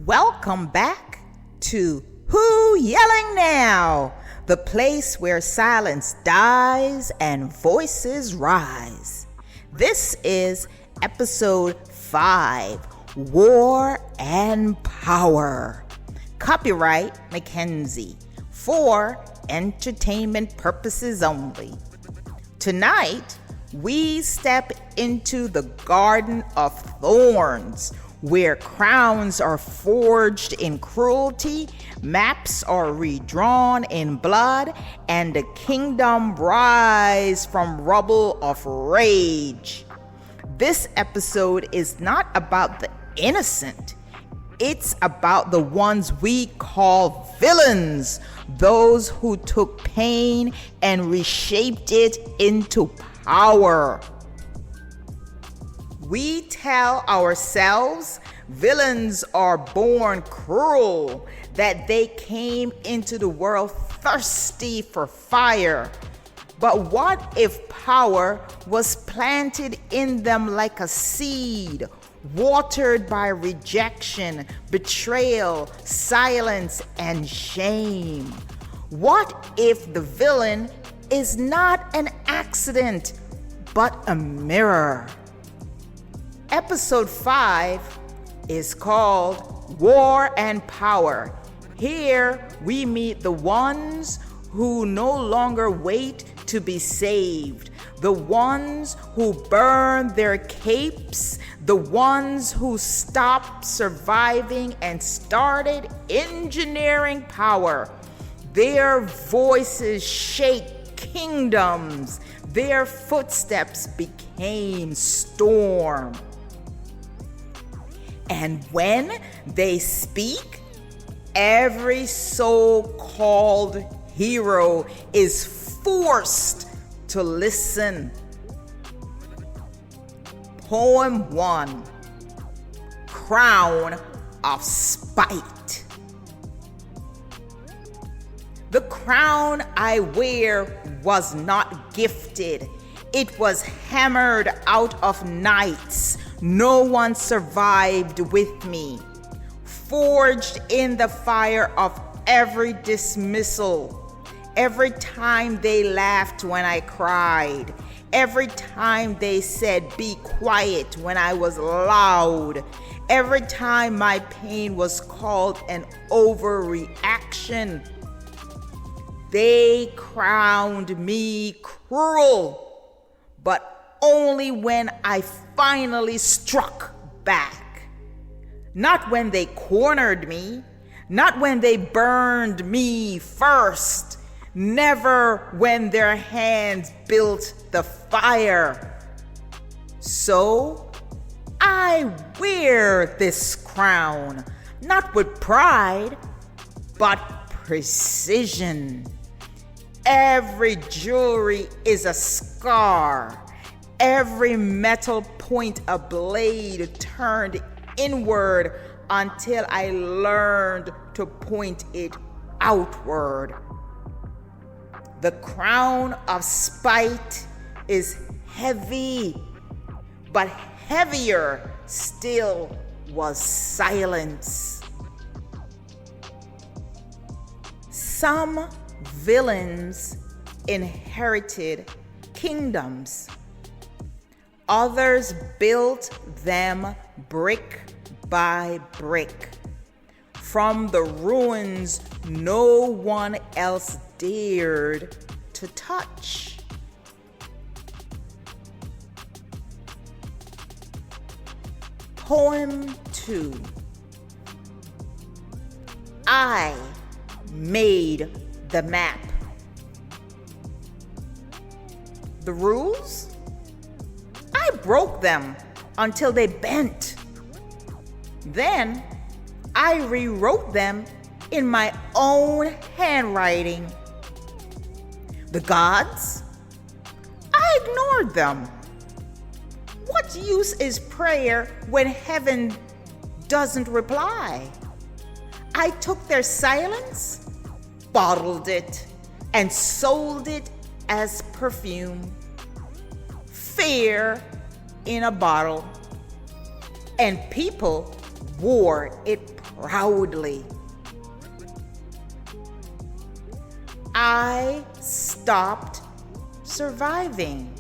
Welcome back to Who Yelling Now? The place where silence dies and voices rise. This is episode 5, War and Power. Copyright Mackenzie, for entertainment purposes only. Tonight, we step into the Garden of Thorns, where crowns are forged in cruelty, maps are redrawn in blood, and the kingdom rise from rubble of rage. This episode is not about the innocent. It's about the ones we call villains, those who took pain and reshaped it into power. We tell ourselves villains are born cruel, that they came into the world thirsty for fire. But what if power was planted in them like a seed, watered by rejection, betrayal, silence, and shame? What if the villain is not an accident, but a mirror? Episode 5 is called War and Power. Here we meet the ones who no longer wait to be saved, the ones who burn their capes, the ones who stopped surviving and started engineering power. Their voices shake kingdoms, their footsteps became storm. And when they speak, every so-called hero is forced to listen. Poem 1, Crown of Spite. The crown I wear was not gifted. It was hammered out of nights. No one survived with me. Forged in the fire of every dismissal. Every time they laughed when I cried. Every time they said, "Be quiet," when I was loud. Every time my pain was called an overreaction. They crowned me cruel, but only when I finally struck back. Not when they cornered me, not when they burned me first, never when their hands built the fire. So I wear this crown, not with pride, but precision. Every jewelry is a scar. Every metal point a blade turned inward until I learned to point it outward. The crown of spite is heavy, but heavier still was silence. Some villains inherited kingdoms. Others built them brick by brick. From the ruins no one else dared to touch. Poem 2. I made the map. The rules? broke them until they bent. Then I rewrote them in my own handwriting. The gods? I ignored them. What use is prayer when heaven doesn't reply? I took their silence, bottled it, and sold it as perfume. Fear in a bottle. And people wore it proudly. I stopped surviving.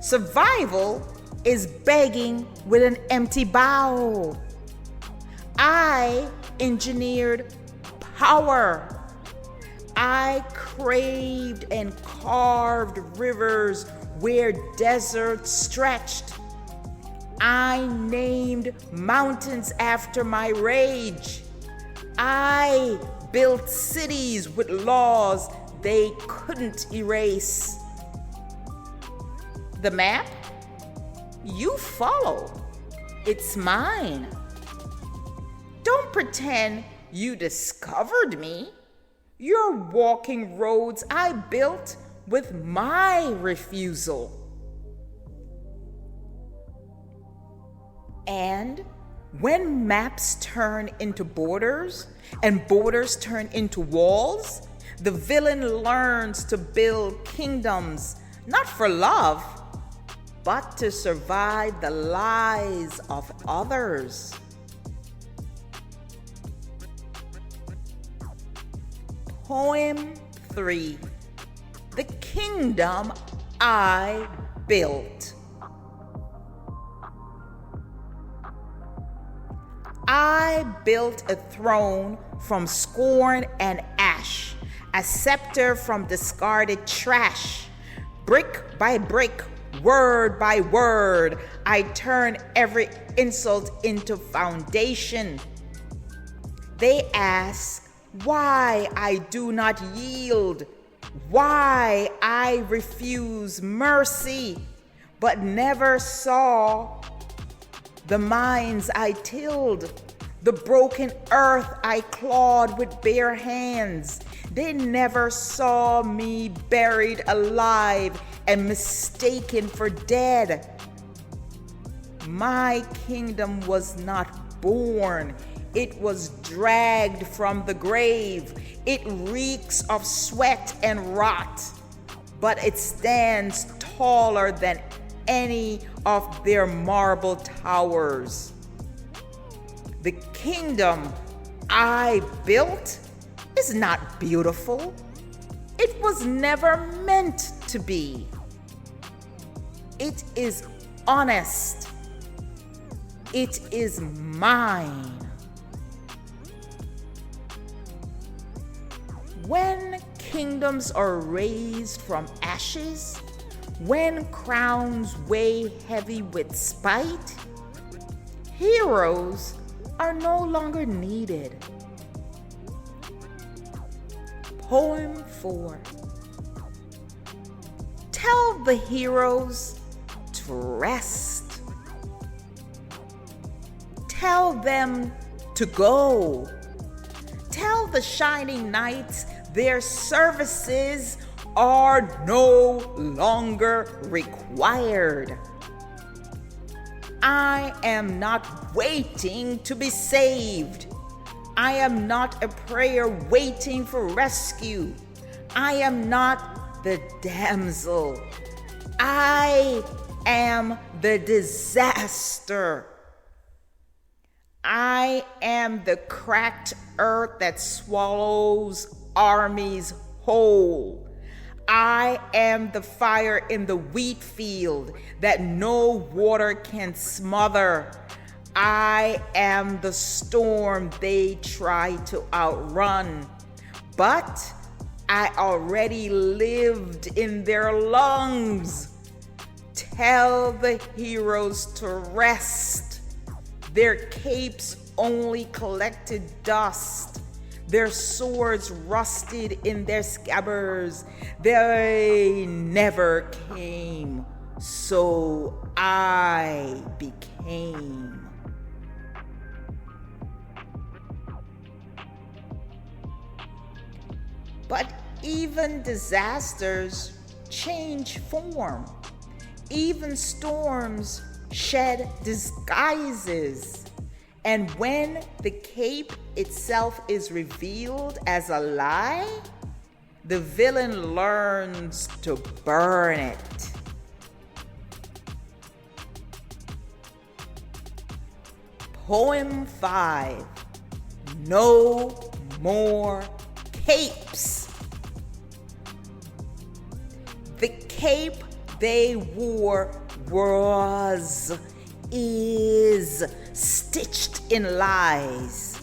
Survival is begging with an empty bowl. I engineered power. I craved and carved rivers where deserts stretched. I named mountains after my rage. I built cities with laws they couldn't erase. The map? You follow. It's mine. Don't pretend you discovered me. You're walking roads I built with my refusal. And when maps turn into borders and borders turn into walls, the villain learns to build kingdoms, not for love, but to survive the lies of others. Poem 3. The kingdom I built. I built a throne from scorn and ash, a scepter from discarded trash. Brick by brick, word by word, I turn every insult into foundation. They ask why I do not yield, why I refuse mercy, but never saw the mines I tilled, the broken earth I clawed with bare hands. They never saw me buried alive and mistaken for dead. My kingdom was not born. It was dragged from the grave. It reeks of sweat and rot, but it stands taller than any of their marble towers. The kingdom I built is not beautiful. It was never meant to be. It is honest. It is mine. When kingdoms are raised from ashes, when crowns weigh heavy with spite, heroes are no longer needed. Poem 4. Tell the heroes to rest. Tell them to go. Tell the shining knights their services are no longer required. I am not waiting to be saved. I am not a prayer waiting for rescue. I am not the damsel. I am the disaster. I am the cracked earth that swallows armies whole. I am the fire in the wheat field that no water can smother. I am the storm they try to outrun, but I already lived in their lungs. Tell the heroes to rest. Their capes only collected dust. Their swords rusted in their scabbards. They never came so I became. But even disasters change form. Even storms shed disguises. And when the cape itself is revealed as a lie, the villain learns to burn it. Poem 5. No more capes. The cape they wore is stitched in lies,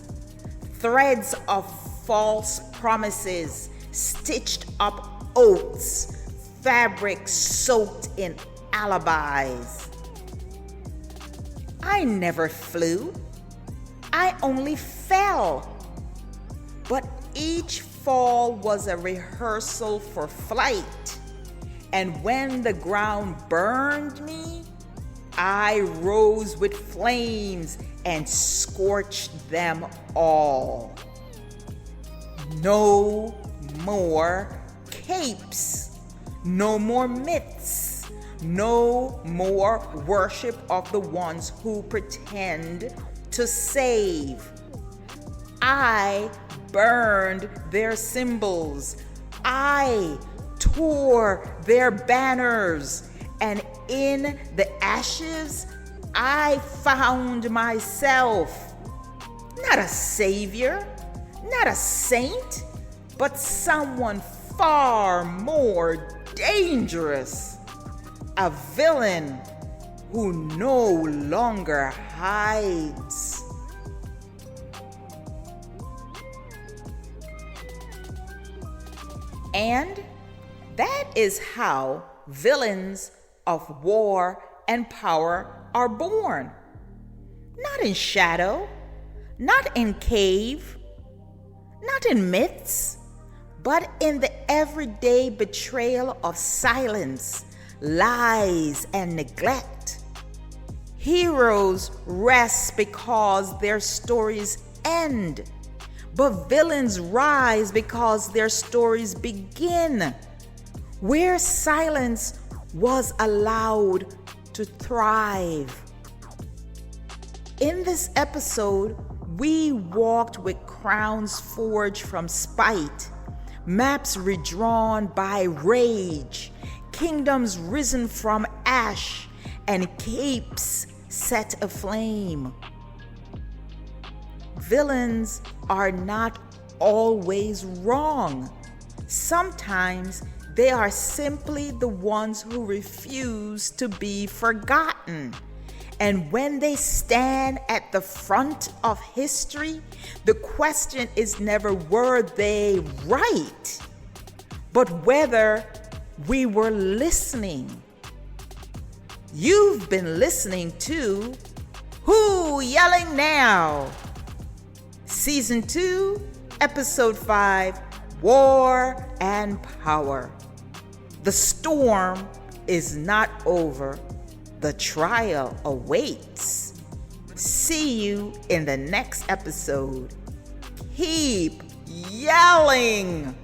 threads of false promises, stitched up oaths, fabric soaked in alibis. I never flew, I only fell. But each fall was a rehearsal for flight. And when the ground burned me, I rose with flames and scorched them all. No more capes, no more myths, no more worship of the ones who pretend to save. I burned their symbols. I tore their banners. And in the ashes, I found myself. Not a savior, not a saint, but someone far more dangerous. A villain who no longer hides. And that is how villains of war and power are born. Not in shadow, not in cave, not in myths, but in the everyday betrayal of silence, lies, and neglect. Heroes rest because their stories end, but villains rise because their stories begin, where silence was allowed to thrive. In this episode, we walked with crowns forged from spite, maps redrawn by rage, kingdoms risen from ash, and capes set aflame. Villains are not always wrong. Sometimes they are simply the ones who refuse to be forgotten. And when they stand at the front of history, the question is never were they right, but whether we were listening. You've been listening to Who Yelling Now? Season 2, Episode 5, War and Power. The storm is not over. The trial awaits. See you in the next episode. Keep yelling.